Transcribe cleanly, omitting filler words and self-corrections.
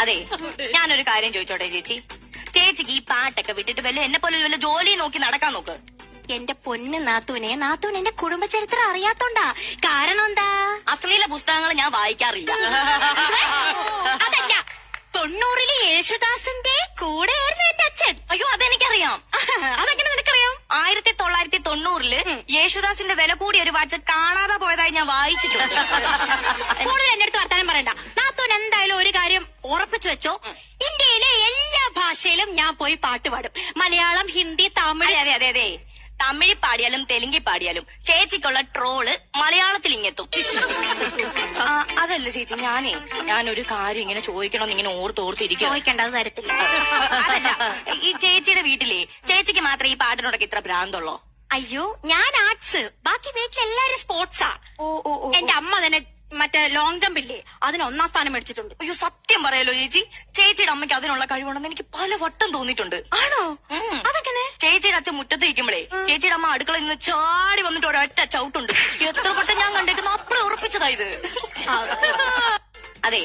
അതെ, ഞാനൊരു കാര്യം ചോദിച്ചോട്ടെ ചേച്ചി. ചേച്ചിക്ക് ഈ പാട്ടൊക്കെ വിട്ടിട്ട് എന്നെ പോലെ വല്ല ജോലി നോക്കി നടക്കാൻ നോക്ക്. എന്റെ പൊന്ന് നാത്തൂൻ എന്റെ കുടുംബ ചരിത്രം അറിയാത്തോണ്ടാ. കാരണം എന്താ? അശ്ലീല പുസ്തകങ്ങൾ ഞാൻ വായിക്കാറില്ല. അതല്ല, 90-ല് യേശുദാസിന്റെ കൂടെയായിരുന്നു എന്റെ അച്ഛൻ. അയ്യോ, അതെനിക്കറിയാം. അതെങ്ങനെ നിനക്കറിയാം? 1990-ല് യേശുദാസിന്റെ വില കൂടിയ ഒരു വാച്ച് കാണാതെ പോയതായി ഞാൻ വായിച്ചിട്ടുണ്ട്. കൂടുതൽ എന്റെ അടുത്ത് വർത്താനം പറയണ്ട. നാത്തൂൻ എന്തായാലും ഒരു കാര്യം ഉറപ്പിച്ചു വെച്ചോ, ഇന്ത്യയിലെ എല്ലാ ഭാഷയിലും ഞാൻ പോയി പാട്ട് പാടും. മലയാളം, ഹിന്ദി, തമിഴ്. അതെ അതെ അതെ, തമിഴ് പാടിയാലും തെലുങ്കി പാടിയാലും ചേച്ചിക്കുള്ള ട്രോള് മലയാളത്തിൽ ഇങ്ങെത്തും. അതല്ല ചേച്ചി, ഞാനൊരു കാര്യം ഇങ്ങനെ ചോദിക്കണമെന്ന് ഇങ്ങനെ ഓർത്തോർത്തിരിക്കും. ചോദിക്കേണ്ടത് തരത്തില്ല. അതല്ല, ഈ ചേച്ചിയുടെ വീട്ടിലെ ചേച്ചിക്ക് മാത്രമേ ഈ പാട്ടിനോടൊക്കെ ഇത്ര ഭ്രാന്തുള്ളോ? അയ്യോ, ഞാൻ ആർട്സ്, ബാക്കി വീട്ടിലെല്ലാരും സ്പോർട്സാ. ഓ. എന്റെ അമ്മ തന്നെ മറ്റേ ലോങ് ജമ്പ് ഇല്ലേ, അതിന് 1ാം സ്ഥാനം മേടിച്ചിട്ടുണ്ട്. അയ്യോ, സത്യം പറയാലോ ചേച്ചി, ചേച്ചിയുടെ അമ്മയ്ക്ക് അതിനുള്ള കഴിവുണ്ടെന്ന് എനിക്ക് പല വട്ടം തോന്നിയിട്ടുണ്ട്. ആണോ? അതെങ്ങനെ? ചേച്ചിയുടെ അച്ഛൻ മുറ്റത്ത് നിൽക്കുമ്പോഴേ ചേച്ചിയുടെ അമ്മ അടുക്കളയിൽ നിന്ന് ചാടി വന്നിട്ട് ഒരൊറ്റ ചവിട്ടുണ്ട്. എത്ര വട്ടം ഞാൻ കണ്ടേക്കുന്നു, അപ്പഴേ ഉറപ്പിച്ചതാ ഇത്. അതെ,